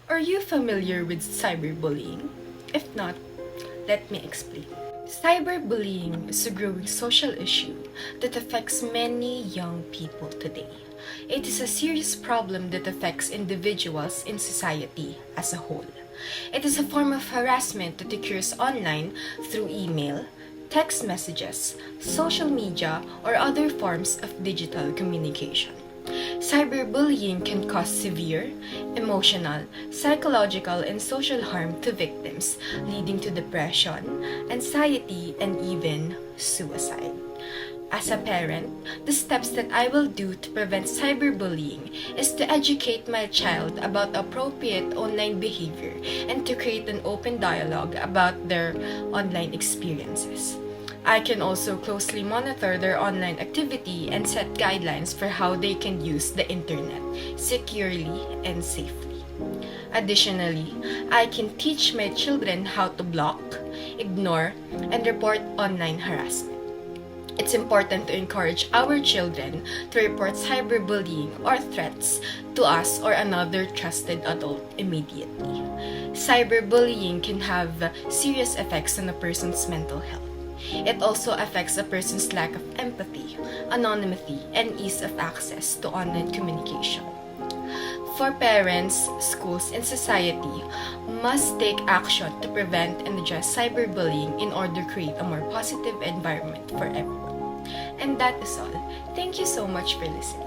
Are you familiar with cyberbullying? If not, let me explain. Cyberbullying is a growing social issue that affects many young people today. It is a serious problem that affects individuals in society as a whole. It is a form of harassment that occurs online through email, text messages, social media, or other forms of digital communication. Cyberbullying can cause severe emotional, psychological, and social harm to victims, leading to depression, anxiety, and even suicide. As a parent, the steps that I will do to prevent cyberbullying is to educate my child about appropriate online behavior and to create an open dialogue about their online experiences. I can also closely monitor their online activity and set guidelines for how they can use the internet securely and safely. Additionally, I can teach my children how to block, ignore, and report online harassment. It's important to encourage our children to report cyberbullying or threats to us or another trusted adult immediately. Cyberbullying can have serious effects on a person's mental health. It also affects a person's lack of empathy, anonymity, and ease of access to online communication. For parents, schools, and society must take action to prevent and address cyberbullying in order to create a more positive environment for everyone. And that is all. Thank you so much for listening.